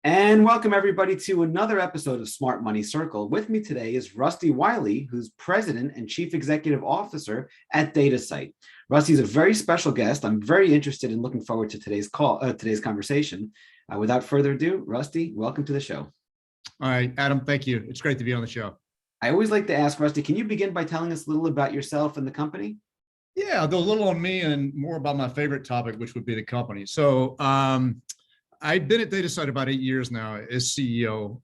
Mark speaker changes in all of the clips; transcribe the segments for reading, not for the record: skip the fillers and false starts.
Speaker 1: And welcome everybody to another episode of Smart Money Circle. With me today is Rusty Wiley, who's President and Chief Executive Officer at Datasite. Rusty is a very special guest. I'm very interested in looking forward to today's conversation. Without further ado, Rusty, welcome to the show.
Speaker 2: All right, Adam, thank you. It's great to be on the show.
Speaker 1: I always like to ask Rusty, can you begin by telling us a little about yourself and the company?
Speaker 2: Yeah, I'll do a little on me and more about my favorite topic, which would be the company. So I've been at Datasite about 8 years now as CEO.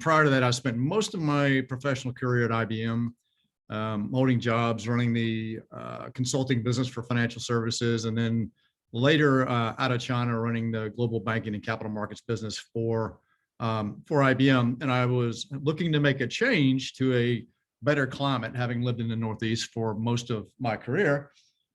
Speaker 2: Prior to that, I spent most of my professional career at IBM, holding jobs, running the consulting business for financial services, and then later out of China, running the global banking and capital markets business for IBM. And I was looking to make a change to a better climate, having lived in the Northeast for most of my career.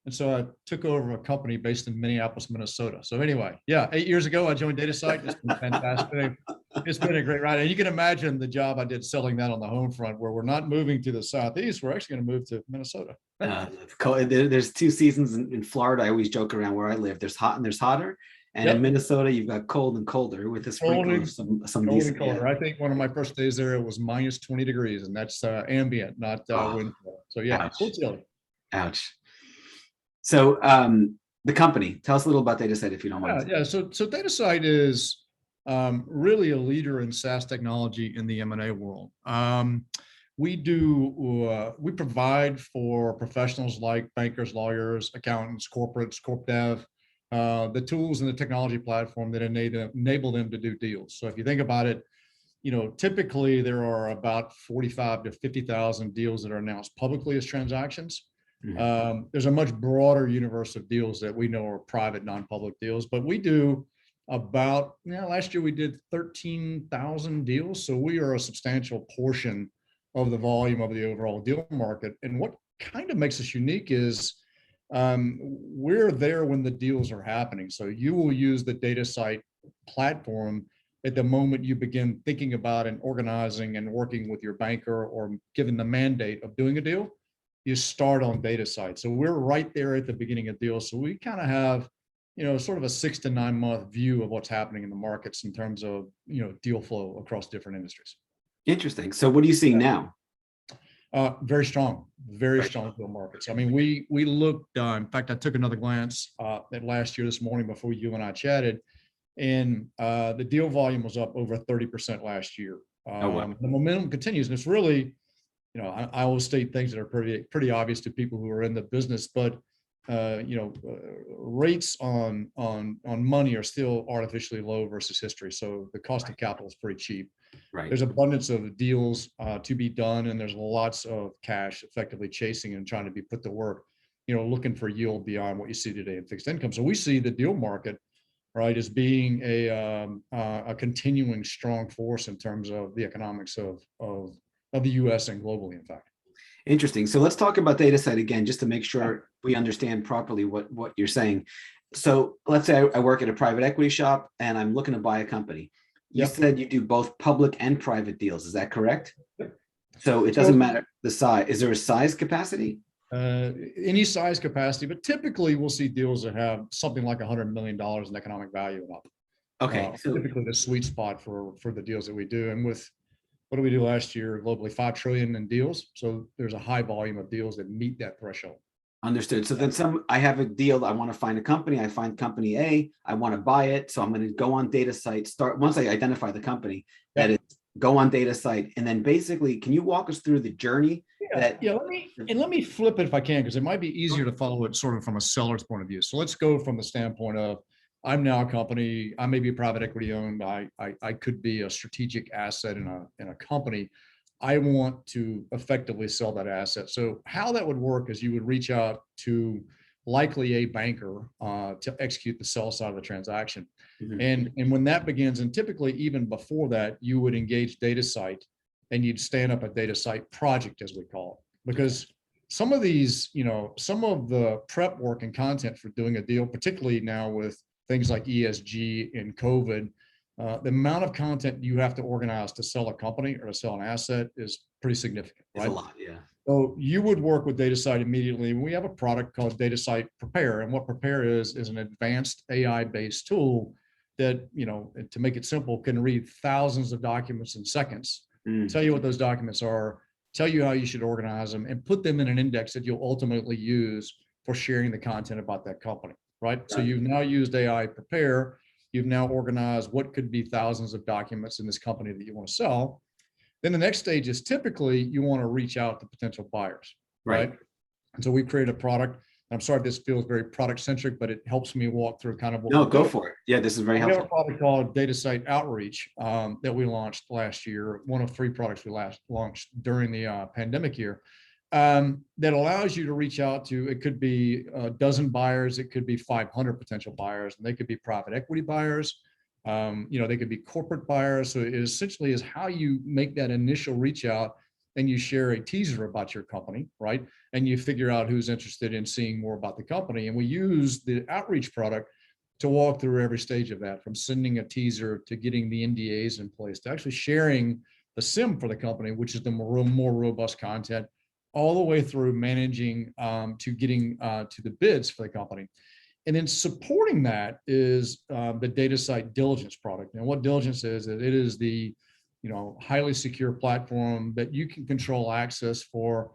Speaker 2: And so I took over a company based in Minneapolis, Minnesota. So anyway, yeah, 8 years ago, I joined Datasite. It's been fantastic. It's been a great ride. And you can imagine the job I did selling that on the home front, where we're not moving to the Southeast. We're actually going to move to Minnesota.
Speaker 1: There's two seasons in Florida. I always joke around where I live. There's hot and there's hotter. And in Minnesota, you've got cold and colder with a sprinkle of some decent.
Speaker 2: Colder. I think one of my first days there, it was minus 20 degrees, and that's ambient, not wind. So yeah, cool chilly.
Speaker 1: Ouch. So the company, tell us a little about Datasite if you don't mind.
Speaker 2: Yeah. So Datasite is really a leader in SaaS technology in the M&A world. We provide for professionals like bankers, lawyers, accountants, corporates, corp dev, the tools and the technology platform that enable them to do deals. So if you think about it, typically there are about 45 to 50,000 deals that are announced publicly as transactions. There's a much broader universe of deals that we know are private, non-public deals, but we do about, last year we did 13,000 deals. So we are a substantial portion of the volume of the overall deal market. And what kind of makes us unique is we're there when the deals are happening. So you will use the Datasite platform at the moment you begin thinking about and organizing and working with your banker or given the mandate of doing a deal. You start on Datasite. So we're right there at the beginning of deals. So we kind of have, sort of a 6 to 9 month view of what's happening in the markets in terms of, deal flow across different industries.
Speaker 1: Interesting. So what are you seeing now?
Speaker 2: Very strong deal markets. I mean, we looked, in fact, I took another glance at last year this morning before you and I chatted, and the deal volume was up over 30% last year. The momentum continues, and it's really, I always state things that are pretty obvious to people who are in the business, but rates on money are still artificially low versus history. So the cost of capital is pretty cheap.
Speaker 1: Right.
Speaker 2: There's abundance of deals to be done, and there's lots of cash effectively chasing and trying to be put to work, looking for yield beyond what you see today in fixed income. So we see the deal market, right, as being a continuing strong force in terms of the economics of the U.S. and globally, in fact.
Speaker 1: Interesting. So let's talk about Datasite again, just to make sure we understand properly what you're saying. So let's say I work at a private equity shop and I'm looking to buy a company. You said you do both public and private deals. Is that correct? Yep. So it doesn't matter the size. Is there a size capacity?
Speaker 2: Any size capacity, but typically we'll see deals that have something like $100 million in economic value and up.
Speaker 1: Okay.
Speaker 2: So typically the sweet spot for the deals that we do. And with what did we do last year globally? 5 trillion in deals. So there's a high volume of deals that meet that threshold.
Speaker 1: Understood. So then I have a deal. I want to find a company. I find company A. I want to buy it. So I'm going to go on Datasite. Once I identify the company, that is, go on Datasite, and then basically, can you walk us through the journey?
Speaker 2: Let me flip it if I can, because it might be easier to follow it sort of from a seller's point of view. So let's go from the standpoint of I'm now a company. I may be private equity owned. I could be a strategic asset in a company. I want to effectively sell that asset. So how that would work is you would reach out to likely a banker to execute the sell side of the transaction. Mm-hmm. And when that begins, and typically even before that, you would engage Datasite and you'd stand up a Datasite project, as we call it. Because some of these, some of the prep work and content for doing a deal, particularly now with things like ESG and COVID, the amount of content you have to organize to sell a company or to sell an asset is pretty significant, right?
Speaker 1: It's a lot, yeah.
Speaker 2: So you would work with Datasite immediately. We have a product called Datasite Prepare, and what Prepare is an advanced AI-based tool that, to make it simple, can read thousands of documents in seconds,
Speaker 1: Mm.
Speaker 2: tell you what those documents are, tell you how you should organize them, and put them in an index that you'll ultimately use for sharing the content about that company, right? So you've now used AI Prepare. You've now organized what could be thousands of documents in this company that you want to sell. Then the next stage is typically you want to reach out to potential buyers, right? And so we create a product. I'm sorry if this feels very product centric, but it helps me walk through kind of what
Speaker 1: No, go for it. Yeah, this is very helpful.
Speaker 2: We have a product called Datasite Outreach that we launched last year. One of 3 products we launched during the pandemic year that allows you to reach out to, it could be a dozen buyers, it could be 500 potential buyers, and they could be private equity buyers. They could be corporate buyers. So it essentially is how you make that initial reach out and you share a teaser about your company, right? And you figure out who's interested in seeing more about the company. And we use the outreach product to walk through every stage of that, from sending a teaser to getting the NDAs in place, to actually sharing the SIM for the company, which is the more robust content, all the way through managing to getting to the bids for the company. And then supporting that is the Datasite diligence product. And what diligence is it is the highly secure platform that you can control access for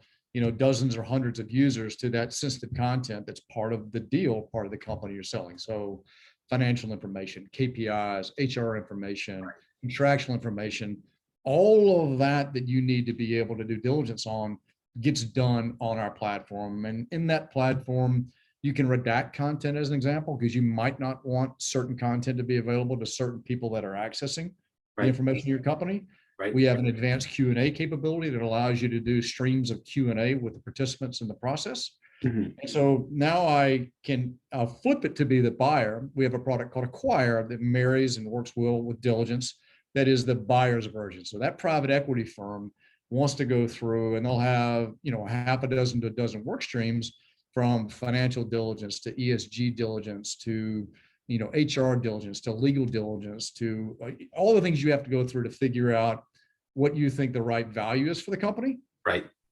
Speaker 2: dozens or hundreds of users to that sensitive content that's part of the deal, part of the company you're selling. So financial information, KPIs, HR information, contractual information, all of that you need to be able to do diligence on gets done on our platform. And in that platform, you can redact content as an example, because you might not want certain content to be available to certain people that are accessing the information of your company. We have an advanced Q&A capability that allows you to do streams of Q&A with the participants in the process. And so now I can flip it to be the buyer. We have a product called Acquire that marries and works well with diligence. That is the buyer's version. So that private equity firm wants to go through and they'll have, half a dozen to a dozen work streams, from financial diligence to ESG diligence to, HR diligence to legal diligence to all the things you have to go through to figure out what you think the right value is for the company.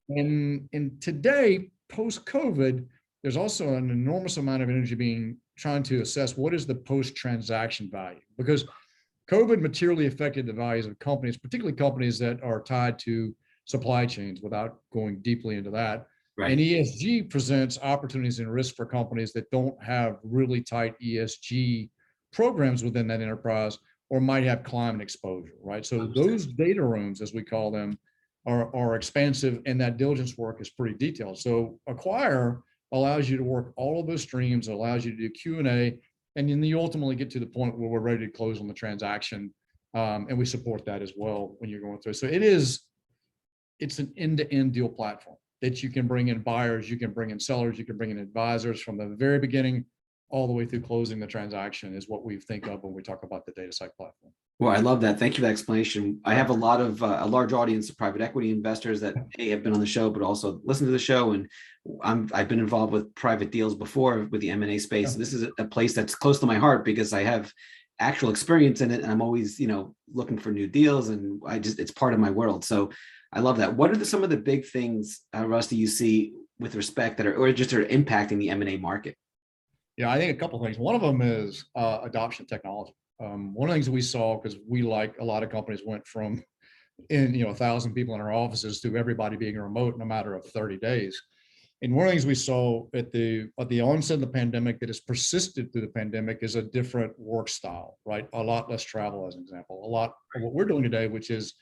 Speaker 2: And today, post-COVID, there's also an enormous amount of energy trying to assess what is the post-transaction value, because COVID materially affected the values of companies, particularly companies that are tied to supply chains, without going deeply into that. And ESG presents opportunities and risks for companies that don't have really tight ESG programs within that enterprise, or might have climate exposure, right? So those data rooms, as we call them, are expansive, and that diligence work is pretty detailed. So Acquire allows you to work all of those streams, allows you to do Q&A, and then you ultimately get to the point where we're ready to close on the transaction. And we support that as well when you're going through. So it's an end-to-end deal platform that you can bring in buyers, you can bring in sellers, you can bring in advisors from the very beginning all the way through closing the transaction, is what we think of when we talk about the Datasite platform.
Speaker 1: Well, I love that. Thank you for that explanation. I have a large audience of private equity investors that have been on the show, but also listen to the show. And I've been involved with private deals before with the M&A space. This is a place that's close to my heart because I have actual experience in it, and I'm always, looking for new deals, and it's part of my world. So I love that. What are some of the big things, Rusty, you see with respect that are impacting the M&A market?
Speaker 2: Yeah, I think a couple of things. One of them is adoption of technology. One of the things that we saw, because we, like a lot of companies, went from 1,000 people in our offices to everybody being remote in a matter of 30 days. And one of the things we saw at the onset of the pandemic that has persisted through the pandemic is a different work style, right? A lot less travel, as an example. A lot of what we're doing today, which is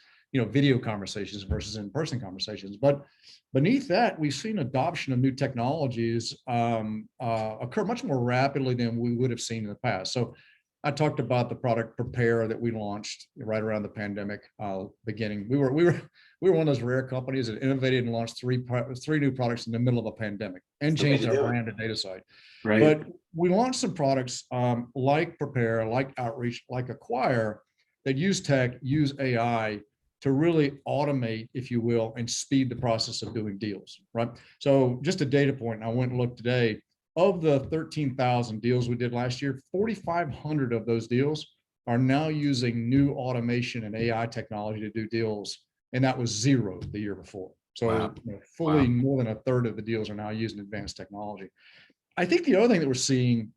Speaker 2: video conversations versus in-person conversations. But beneath that, we've seen adoption of new technologies occur much more rapidly than we would have seen in the past. So I talked about the product Prepare that we launched right around the pandemic beginning. We were one of those rare companies that innovated and launched three new products in the middle of a pandemic and changed our brand to Datasite. But we launched some products like Prepare, like Outreach, like Acquire, that use tech, use AI to really automate, if you will, and speed the process of doing deals, right? So just a data point, and I went and looked today, of the 13,000 deals we did last year, 4,500 of those deals are now using new automation and AI technology to do deals, and that was 0 the year before. So more than a third of the deals are now using advanced technology. I think the other thing that we're seeing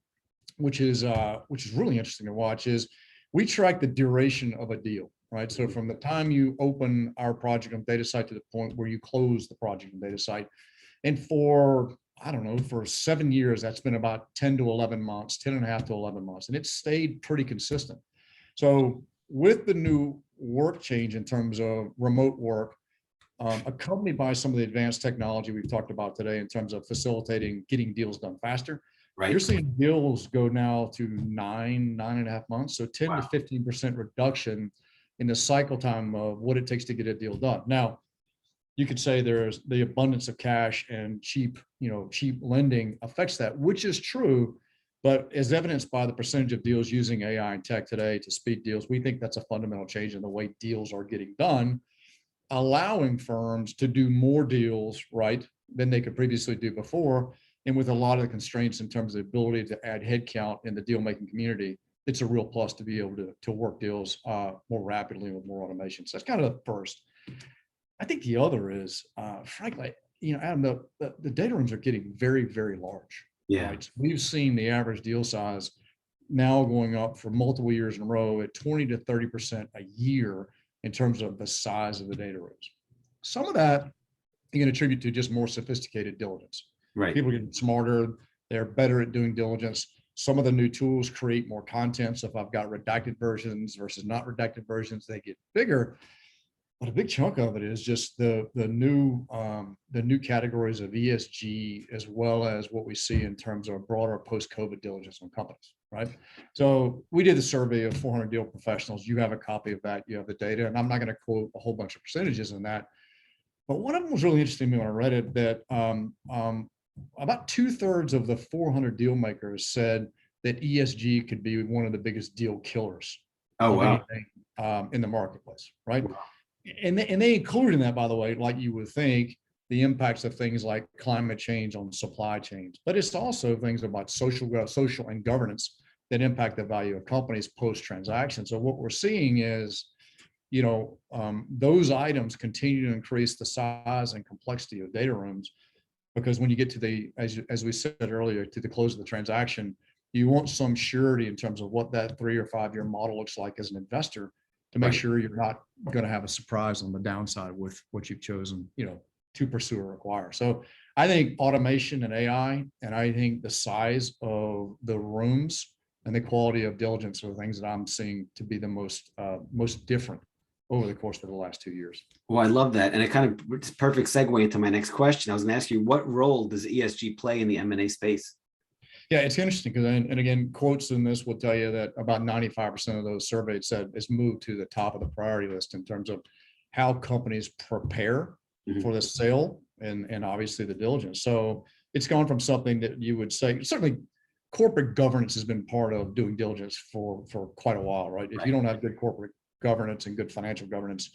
Speaker 2: which is really interesting to watch, is we track the duration of a deal, right? So from the time you open our project on Datasite to the point where you close the project on Datasite, and for, I don't know, for 7 years, that's been about 10 to 11 months, 10 and a half to 11 months, and it's stayed pretty consistent. So with the new work change in terms of remote work, accompanied by some of the advanced technology we've talked about today in terms of facilitating getting deals done faster,
Speaker 1: Right.
Speaker 2: you're seeing deals go now to 9.5 months. So 10
Speaker 1: Wow.
Speaker 2: to 15% reduction in the cycle time of what it takes to get a deal done. Now, you could say there's the abundance of cash and cheap lending affects that, which is true. But as evidenced by the percentage of deals using AI and tech today to speed deals, we think that's a fundamental change in the way deals are getting done, allowing firms to do more deals, right, than they could previously do before. And with a lot of the constraints in terms of the ability to add headcount in the deal making community, it's a real plus to be able to work deals more rapidly with more automation. So that's kind of the first. I think the other is, frankly, Adam, the data rooms are getting very, very large.
Speaker 1: Yeah.
Speaker 2: Right? So we've seen the average deal size now going up for multiple years in a row at 20 to 30% a year in terms of the size of the data rooms. Some of that you can attribute to just more sophisticated diligence.
Speaker 1: Right.
Speaker 2: People are getting smarter. They're better at doing diligence. Some of the new tools create more content. So if I've got redacted versions versus not redacted versions, they get bigger. But a big chunk of it is just the new categories of ESG, as well as what we see in terms of broader post-COVID diligence on companies, right? So we did a survey of 400 deal professionals. You have a copy of that. You have the data, and I'm not going to quote a whole bunch of percentages in that. But one of them was really interesting to me when I read it, that about 2/3 of the 400 deal makers said that ESG could be one of the biggest deal killers of anything in the marketplace, right? Wow. And they include in that, by the way, like you would think, the impacts of things like climate change on supply chains, but it's also things about social and governance that impact the value of companies post-transaction. So what we're seeing is, those items continue to increase the size and complexity of data rooms, because when you get to the, as we said earlier, to the close of the transaction, you want some surety in terms of what that 3 or 5 year model looks like as an investor, to make sure you're not going to have a surprise on the downside with what you've chosen, to pursue or acquire. So I think automation and AI, and I think the size of the rooms and the quality of diligence are the things that I'm seeing to be the most different over the course of the last 2 years.
Speaker 1: Well, I love that. And it's a perfect segue into my next question. I was going to ask you, what role does ESG play in the M&A space? Yeah,
Speaker 2: it's interesting because, and again, quotes in this will tell you that about 95% of those surveyed said it's moved to the top of the priority list in terms of how companies prepare for the sale and obviously the diligence. So it's gone from something that you would say, certainly corporate governance has been part of doing diligence for quite a while, right? If you don't have good corporate governance and good financial governance,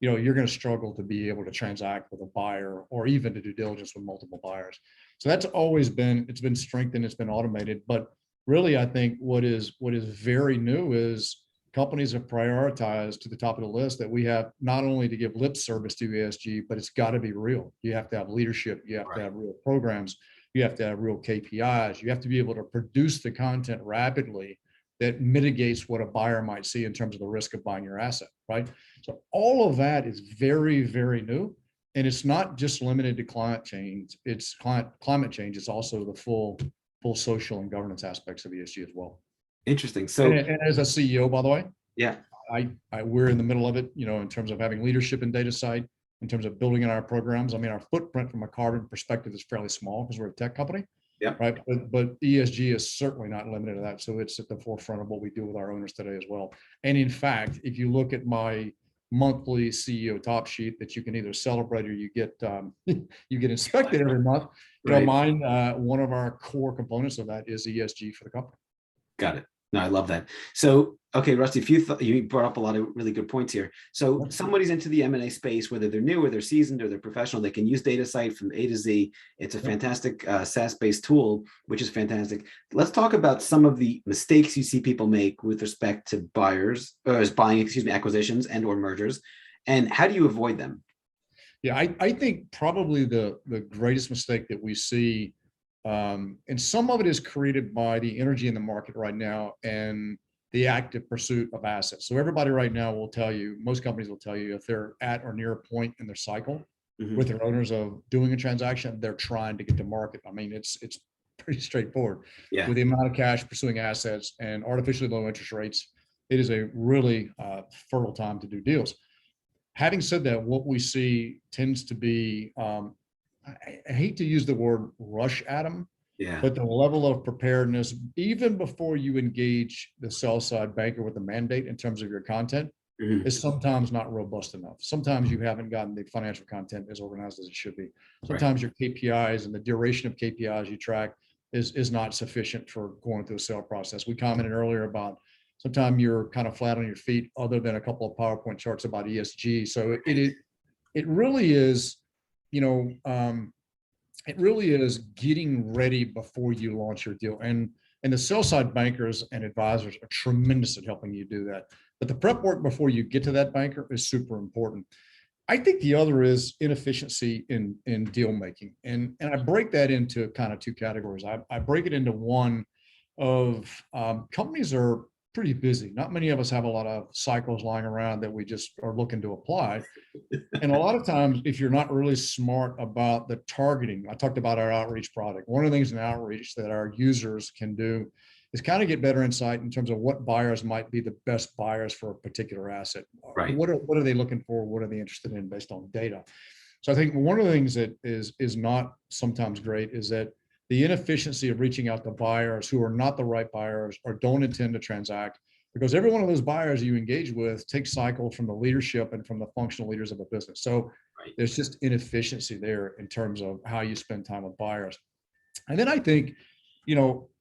Speaker 2: you're going to struggle to be able to transact with a buyer or even to do diligence with multiple buyers. So that's always it's been strengthened, it's been automated. But really, I think what is very new is companies have prioritized to the top of the list that we have not only to give lip service to ESG, but it's got to be real. You have to have leadership, you have to have real programs, you have to have real KPIs, you have to be able to produce the content rapidly that mitigates what a buyer might see in terms of the risk of buying your asset, right? So all of that is very, very new. And it's not just limited to climate change. It's climate change. It's also the full social and governance aspects of ESG as well.
Speaker 1: Interesting. So,
Speaker 2: and as a CEO, by the way,
Speaker 1: yeah,
Speaker 2: we're in the middle of it, in terms of having leadership in Datasite, in terms of building in our programs. I mean, our footprint from a carbon perspective is fairly small because we're a tech company.
Speaker 1: Yeah.
Speaker 2: Right. But ESG is certainly not limited to that. So it's at the forefront of what we do with our owners today as well. And in fact, if you look at my monthly CEO top sheet that you can either celebrate or you get inspected every month, mine, one of our core components of that is ESG for the company.
Speaker 1: Got it. No, I love that. So, okay, Rusty, you brought up a lot of really good points here. So somebody's into the M&A space, whether they're new or they're seasoned or they're professional, they can use Datasite from A to Z. It's a fantastic SaaS-based tool, which is fantastic. Let's talk about some of the mistakes you see people make with respect to acquisitions and or mergers, and how do you avoid them?
Speaker 2: Yeah, I think probably the greatest mistake that we see And some of it is created by the energy in the market right now and the active pursuit of assets. So everybody right now will tell you, most companies will tell you, if they're at or near a point in their cycle with their owners of doing a transaction, they're trying to get to market. I mean, it's pretty straightforward.
Speaker 1: Yeah.
Speaker 2: With the amount of cash pursuing assets and artificially low interest rates, it is a really fertile time to do deals. Having said that, what we see tends to be, I hate to use the word rush, Adam,
Speaker 1: Yeah.
Speaker 2: but the level of preparedness, even before you engage the sell side banker with the mandate in terms of your content, is sometimes not robust enough. Sometimes you haven't gotten the financial content as organized as it should be. Sometimes your KPIs and the duration of KPIs you track is not sufficient for going through a sale process. We commented earlier about sometimes you're kind of flat on your feet, other than a couple of PowerPoint charts about ESG. So it really is, it really is getting ready before you launch your deal. And the sell side bankers and advisors are tremendous at helping you do that. But the prep work before you get to that banker is super important. I think the other is inefficiency in deal making. And I break that into kind of two categories. I break it into one of companies are pretty busy. Not many of us have a lot of cycles lying around that we just are looking to apply. And a lot of times, if you're not really smart about the targeting, I talked about our outreach product. One of the things in outreach that our users can do is kind of get better insight in terms of what buyers might be the best buyers for a particular asset.
Speaker 1: Right.
Speaker 2: What are they looking for? What are they interested in based on data? So I think one of the things that is not sometimes great is that the inefficiency of reaching out to buyers who are not the right buyers or don't intend to transact, because every one of those buyers you engage with takes cycles from the leadership and from the functional leaders of a business. So there's just inefficiency there in terms of how you spend time with buyers. And then I think,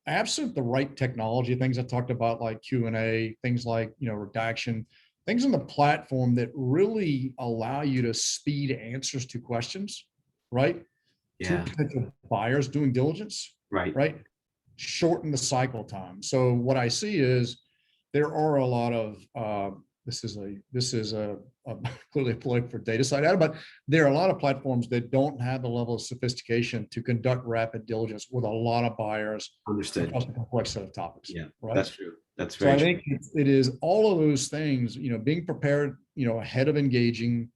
Speaker 2: absent the right technology, things I talked about like Q&A, things like, redaction, things on the platform that really allow you to speed answers to questions, right?
Speaker 1: Yeah.
Speaker 2: To potential buyers doing diligence, right? Shorten the cycle time. So what I see is there are a lot of, this is a clearly a plug for Datasite, Adam, but there are a lot of platforms that don't have the level of sophistication to conduct rapid diligence with a lot of buyers.
Speaker 1: Understood.
Speaker 2: Across a complex set of topics.
Speaker 1: Yeah,
Speaker 2: right?
Speaker 1: That's true. That's very
Speaker 2: so I
Speaker 1: true.
Speaker 2: think it is all of those things, being prepared, ahead of engaging,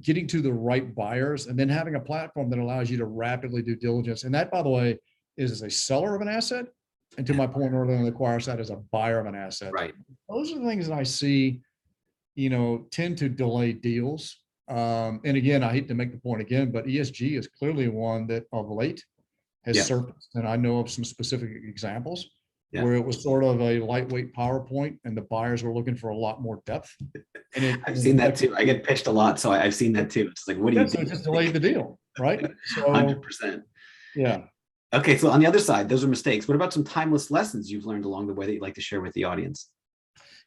Speaker 2: getting to the right buyers, and then having a platform that allows you to rapidly do diligence. And that, by the way, is as a seller of an asset. And to my point earlier on the acquire side, as a buyer of an asset.
Speaker 1: Right.
Speaker 2: Those are the things that I see, tend to delay deals. And again, I hate to make the point again, but ESG is clearly one that of late has surfaced. And I know of some specific examples where it was sort of a lightweight PowerPoint and the buyers were looking for a lot more depth. And
Speaker 1: I've seen that too. I get pitched a lot, so I've seen that too. It's like, what do you do?
Speaker 2: So it just delayed the deal, right? So
Speaker 1: 100%.
Speaker 2: Yeah.
Speaker 1: Okay, so on the other side, those are mistakes. What about some timeless lessons you've learned along the way that you'd like to share with the audience?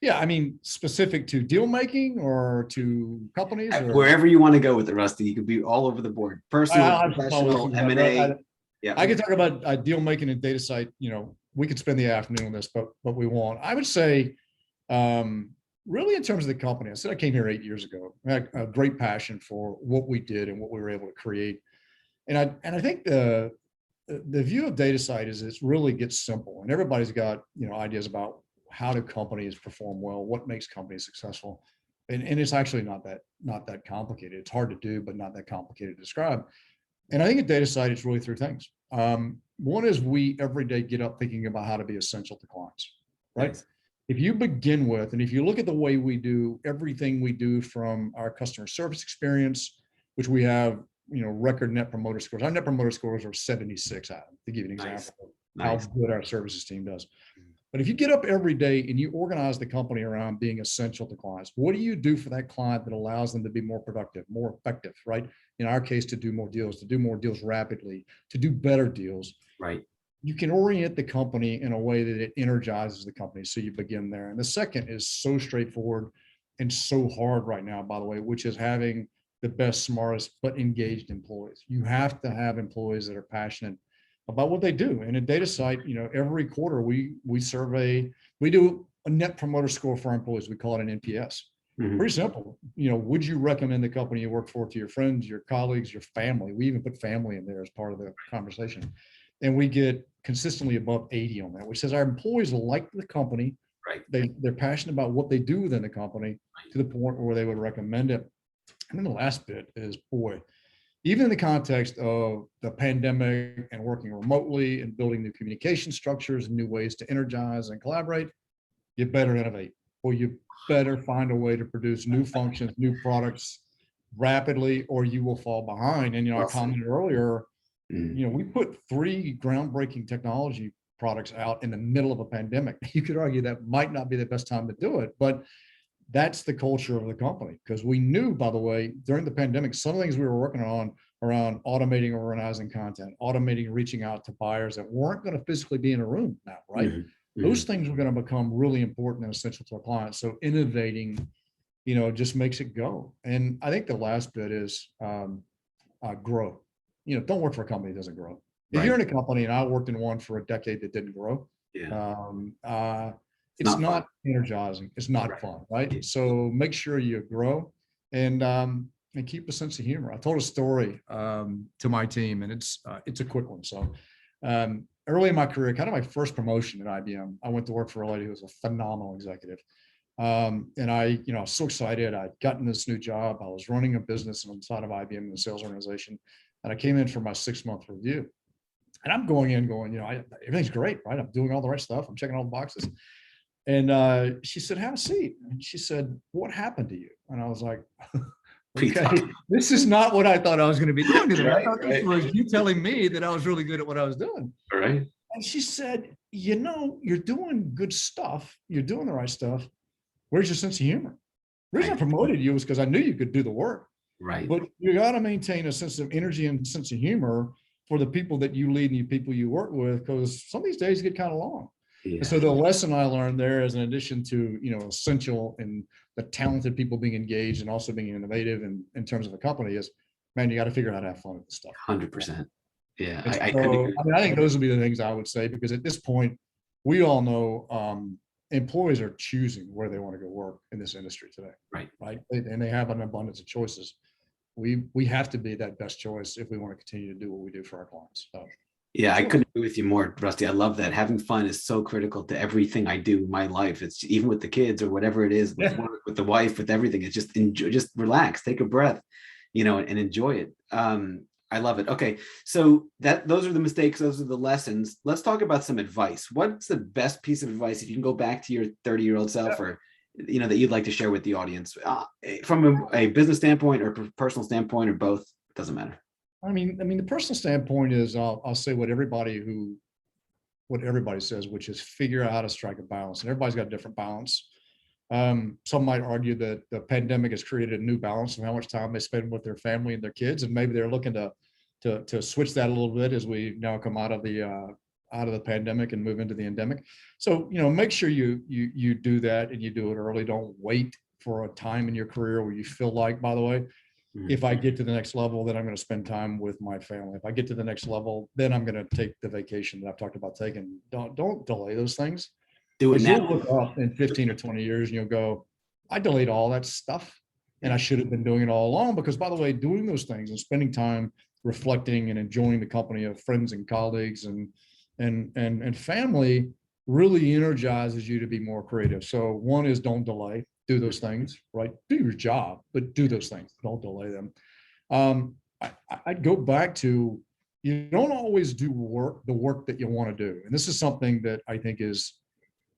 Speaker 2: Yeah, I mean, specific to deal making or to companies? Or?
Speaker 1: Wherever you want to go with it, Rusty. You could be all over the board. Personal, professional, M&A. Yeah.
Speaker 2: I could talk about deal making and Datasite. We could spend the afternoon on this, but we won't. I would say, really in terms of the company, I said I came here 8 years ago. I had a great passion for what we did and what we were able to create. And I think the view of Datasite is it really gets simple, and everybody's got ideas about how do companies perform well, what makes companies successful, and it's actually not that complicated. It's hard to do, but not that complicated to describe. And I think at Datasite, it's really three things. One is we every day get up thinking about how to be essential to clients, right? Nice. If you begin with, and if you look at the way we do everything we do from our customer service experience, which we have, record net promoter scores. Our net promoter scores are 76, Adam, to give you an example of how good our services team does. But if you get up every day and you organize the company around being essential to clients, what do you do for that client that allows them to be more productive, more effective, right? In our case, to do more deals rapidly, to do better deals.
Speaker 1: Right.
Speaker 2: You can orient the company in a way that it energizes the company. So you begin there. And the second is so straightforward and so hard right now, by the way, which is having the best, smartest, but engaged employees. You have to have employees that are passionate about what they do. And at Datasite, every quarter we survey, we do a net promoter score for our employees. We call it an NPS. Mm-hmm. Pretty simple. Would you recommend the company you work for to your friends, your colleagues, your family? We even put family in there as part of the conversation. and we get consistently above 80 on that, which says our employees like the company.
Speaker 1: Right.
Speaker 2: They're passionate about what they do within the company to the point where they would recommend it. And then the last bit is, boy, even in the context of the pandemic and working remotely and building new communication structures and new ways to energize and collaborate, you better innovate, or you better find a way to produce new functions, new products rapidly, or you will fall behind. And, I commented earlier, we put 3 groundbreaking technology products out in the middle of a pandemic. You could argue that might not be the best time to do it, but that's the culture of the company, because we knew, by the way, during the pandemic, some of the things we were working on around automating organizing content, automating reaching out to buyers that weren't going to physically be in a room now, right? Those things were going to become really important and essential to our clients. So innovating, just makes it go. And I think the last bit is grow. Don't work for a company that doesn't grow. If you're in a company, and I worked in one for a decade that didn't grow, it's not energizing. It's not fun, right? So make sure you grow and keep a sense of humor. I told a story to my team, and it's a quick one. So early in my career, kind of my first promotion at IBM, I went to work for a lady who was a phenomenal executive. And I was so excited. I'd gotten this new job. I was running a business inside of IBM in the sales organization. And I came in for my 6-month review. And I'm going, everything's great, right? I'm doing all the right stuff. I'm checking all the boxes. And she said, have a seat. And she said, what happened to you? And I was like, okay, this is not what I thought I was going to be doing today. I thought this was you telling me that I was really good at what I was doing.
Speaker 1: All right.
Speaker 2: And she said, you're doing good stuff. You're doing the right stuff. Where's your sense of humor? The reason I promoted you was because I knew you could do the work.
Speaker 1: Right.
Speaker 2: But you got to maintain a sense of energy and sense of humor for the people that you lead and the people you work with, because some of these days get kind of long. Yeah. And so the lesson I learned there is, in addition to, essential and the talented people being engaged and also being innovative in terms of a company, is, man, you got to figure out how to have fun with this stuff.
Speaker 1: 100%. Yeah.
Speaker 2: I think those would be the things I would say, because at this point, we all know employees are choosing where they want to go work in this industry today.
Speaker 1: Right.
Speaker 2: And they have an abundance of choices. We have to be that best choice if we want to continue to do what we do for our clients. So,
Speaker 1: yeah, I couldn't agree with you more, Rusty. I love that. Having fun is so critical to everything I do in my life. It's even with the kids or whatever it is, with work, with the wife, with everything. It's just enjoy, just relax, take a breath, and enjoy it. I love it. Okay, so those are the mistakes. Those are the lessons. Let's talk about some advice. What's the best piece of advice, if you can go back to your 30-year-old self, or that you'd like to share with the audience, from a business standpoint or personal standpoint, or both? Doesn't matter.
Speaker 2: I mean, the personal standpoint is, I'll say what everybody says, which is figure out how to strike a balance. And everybody's got a different balance. Some might argue that the pandemic has created a new balance of how much time they spend with their family and their kids, and maybe they're looking to switch that a little bit as we now come out of the pandemic and move into the endemic. So, make sure you do that, and you do it early. Don't wait for a time in your career where you feel like, by the way, if I get to the next level, then I'm going to spend time with my family. If I get to the next level, then I'm going to take the vacation that I've talked about taking. Don't delay those things. Do it now. You'll look up in 15 or 20 years and you'll go, I delayed all that stuff, and I should have been doing it all along. Because, by the way, doing those things and spending time reflecting and enjoying the company of friends and colleagues and family really energizes you to be more creative. So one is, don't delay. Do those things, right? Do your job, but do those things. Don't delay them. I'd go back to, you don't always do the work that you want to do. And this is something that I think is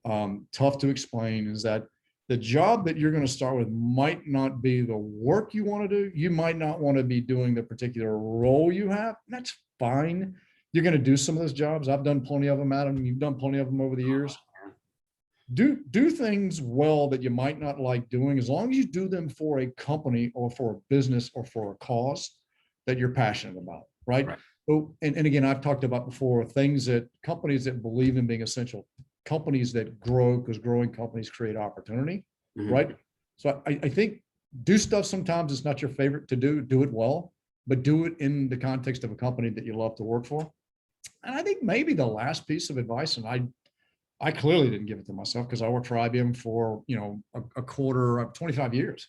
Speaker 2: tough to explain, is that the job that you're going to start with might not be the work you want to do. You might not want to be doing the particular role you have. That's fine. You're going to do some of those jobs. I've done plenty of them, Adam. You've done plenty of them over the years. Do things well that you might not like doing, as long as you do them for a company or for a business or for a cause that you're passionate about, right? So, and again, I've talked about before, companies that believe in being essential, companies that grow, because growing companies create opportunity, right? So I think do stuff sometimes it's not your favorite to do it well, but do it in the context of a company that you love to work for. And I think maybe the last piece of advice, and I clearly didn't give it to myself because I worked for IBM for, a quarter of 25 years.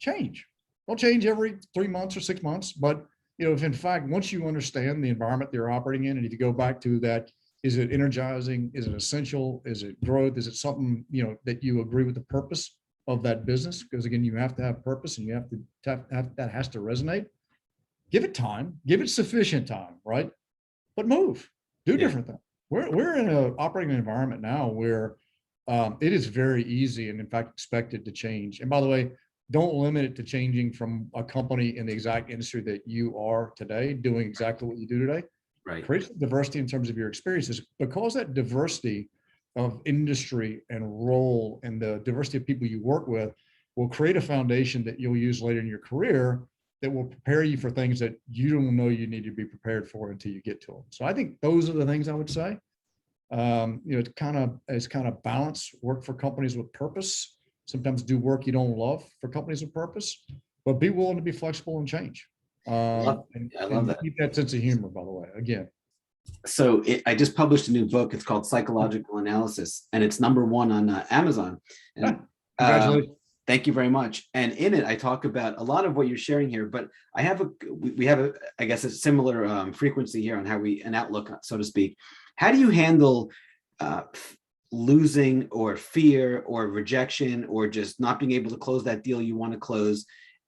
Speaker 2: Change. Don't change every 3 months or 6 months, but if in fact, once you understand the environment they're operating in, and if you go back to that, is it energizing? Is it essential? Is it growth? Is it something, that you agree with the purpose of that business? Because again, you have to have purpose, and you have to have that has to resonate. Give it time, give it sufficient time, right? But move, do different things. We're in an operating environment now where it is very easy and in fact expected to change. And by the way, don't limit it to changing from a company in the exact industry that you are today, doing exactly what you do today.
Speaker 1: Right.
Speaker 2: Create some diversity in terms of your experiences, because that diversity of industry and role and the diversity of people you work with will create a foundation that you'll use later in your career that will prepare you for things that you don't know you need to be prepared for until you get to them. So I think those are the things I would say. It's kind of balance, work for companies with purpose. Sometimes do work you don't love for companies with purpose, but be willing to be flexible and change.
Speaker 1: I love that.
Speaker 2: Keep that sense of humor, by the way, again.
Speaker 1: So I just published a new book. It's called Psychological Analysis, and it's #1 on Amazon. And
Speaker 2: Congratulations.
Speaker 1: thank you very much. And in it, I talk about a lot of what you're sharing here, but we have I guess a similar frequency here on an outlook, so to speak. How do you handle losing or fear or rejection or just not being able to close that deal you want to close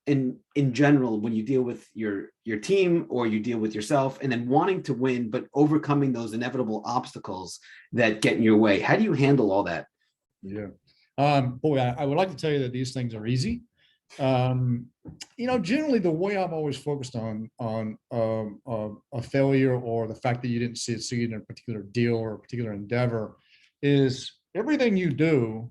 Speaker 1: in general when you deal with your team or you deal with yourself, and then wanting to win, but overcoming those inevitable obstacles that get in your way? How do you handle all that?
Speaker 2: Yeah. Boy, I would like to tell you that these things are easy. Generally the way I've always focused on a failure or the fact that you didn't succeed in a particular deal or a particular endeavor is everything you do,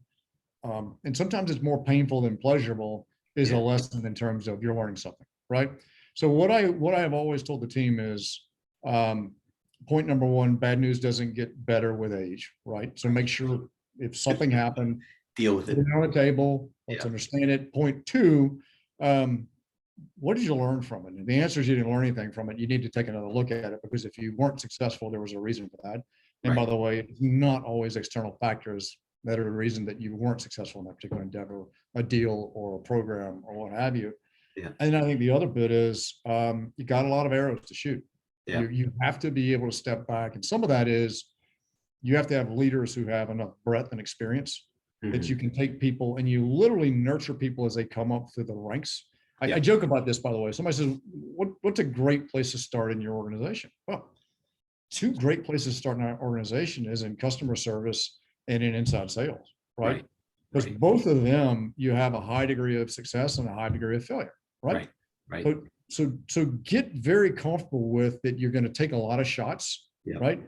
Speaker 2: and sometimes it's more painful than pleasurable, is a lesson in terms of you're learning something, right? So what I've always told the team is, point number one, bad news doesn't get better with age, right? So make sure if something happened,
Speaker 1: Deal with it.
Speaker 2: Put it on the table. Let's understand it. Point two, what did you learn from it? And the answer is you didn't learn anything from it. You need to take another look at it, because if you weren't successful, there was a reason for that. And by the way, it's not always external factors that are the reason that you weren't successful in that particular endeavor, a deal or a program or what have you.
Speaker 1: Yeah.
Speaker 2: And I think the other bit is you got a lot of arrows to shoot.
Speaker 1: Yeah.
Speaker 2: You have to be able to step back. And some of that is you have to have leaders who have enough breadth and experience that you can take people and you literally nurture people as they come up through the ranks. I joke about this, by the way. Somebody says, what's a great place to start in your organization? Well, two great places to start in our organization is in customer service and in inside sales, right? Because both of them, you have a high degree of success and a high degree of failure, right? Right. So get very comfortable with that. You're going to take a lot of shots, right?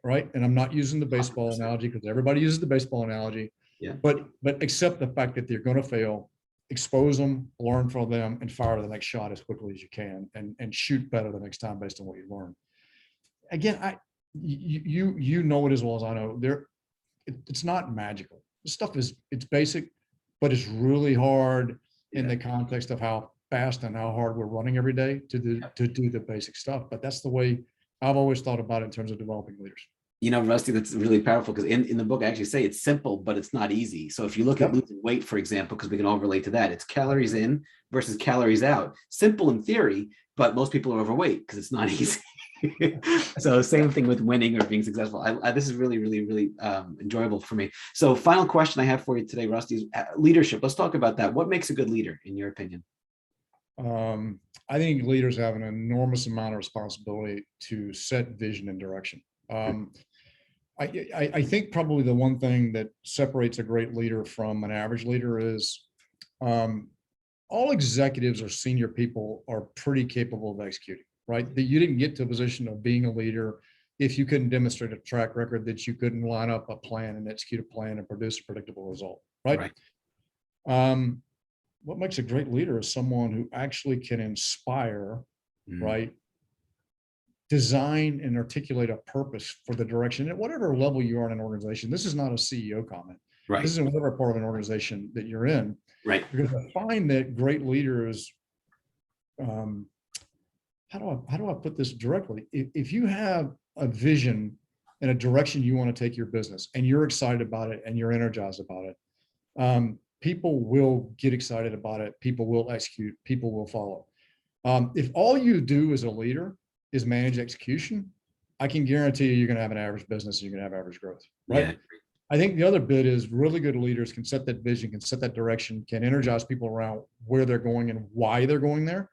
Speaker 2: And I'm not using the baseball 100%. Analogy because everybody uses the baseball analogy. Yeah. But accept the fact that they're going to fail, expose them, learn from them, and fire the next shot as quickly as you can, and shoot better the next time based on what you learn. Again, you know it as well as I know. It's not magical. This stuff it's basic, but it's really hard in the context of how fast and how hard we're running every day to do the basic stuff. But that's the way I've always thought about it in terms of developing leaders.
Speaker 1: Rusty, that's really powerful, because in the book I actually say it's simple, but it's not easy. So if you look at losing weight, for example, because we can all relate to that, it's calories in versus calories out. Simple in theory, but most people are overweight because it's not easy. So same thing with winning or being successful. This is really, really, really enjoyable for me. So final question I have for you today, Rusty, is leadership. Let's talk about that. What makes a good leader, in your opinion?
Speaker 2: I think leaders have an enormous amount of responsibility to set vision and direction. I think probably the one thing that separates a great leader from an average leader is all executives or senior people are pretty capable of executing, right? That you didn't get to a position of being a leader if you couldn't demonstrate a track record, that you couldn't line up a plan and execute a plan and produce a predictable result, right? What makes a great leader is someone who actually can inspire, right? Design and articulate a purpose for the direction at whatever level you are in an organization. This is not a CEO comment. Right. This is in whatever part of an organization that you're in. Right. Because I find that great leaders, how do I put this directly? If you have a vision and a direction you want to take your business and you're excited about it and you're energized about it, people will get excited about it. People will execute. People will follow. If all you do as a leader is manage execution, I can guarantee you're going to have an average business and you're going to have average growth, right?
Speaker 1: Yeah.
Speaker 2: I think the other bit is really good leaders can set that vision, can set that direction, can energize people around where they're going and why they're going there,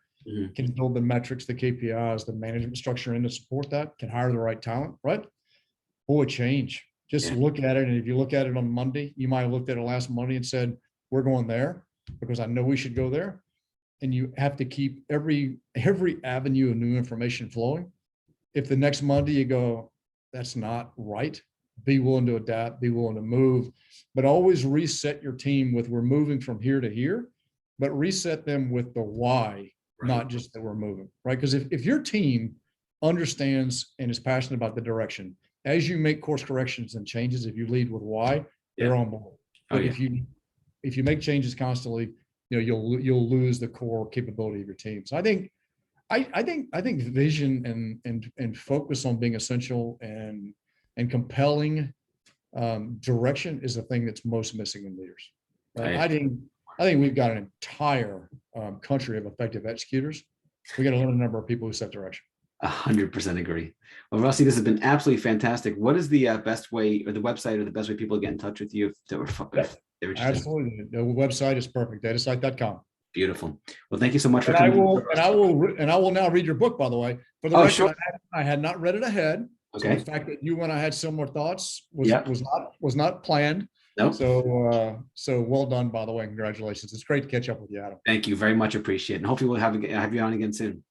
Speaker 2: can build the metrics, the KPIs, the management structure in to support that, can hire the right talent, right? Boy, change. Just look at it. And if you look at it on Monday, you might have looked at it last Monday and said, we're going there because I know we should go there. And you have to keep every avenue of new information flowing. If the next Monday you go, that's not right, be willing to adapt, be willing to move, but always reset your team with we're moving from here to here, but reset them with the why, not just that we're moving, right? Because if your team understands and is passionate about the direction, as you make course corrections and changes, if you lead with why, they're on board. But if you make changes constantly, you'll lose the core capability of your team. So I think vision and focus on being essential and compelling direction is the thing that's most missing in leaders. Right? I think we've got an entire country of effective executors. We got to limit the number of people who set direction.
Speaker 1: 100% agree. Well, Rusty, this has been absolutely fantastic. What is the best way, or the website, or the best way people get in touch with you if they were
Speaker 2: Absolutely. The website is perfect. Datasite.com.
Speaker 1: Beautiful. Well, thank you so much for
Speaker 2: coming. I will now read your book, by the way. For the record, sure. I had not read it ahead. Okay. So the fact that you and I had similar thoughts was not planned.
Speaker 1: Nope.
Speaker 2: So well done, by the way. Congratulations. It's great to catch up with you, Adam.
Speaker 1: Thank you very much. Appreciate it. And hopefully we'll have you on again soon.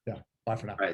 Speaker 2: Yeah. Bye for now.
Speaker 1: All right.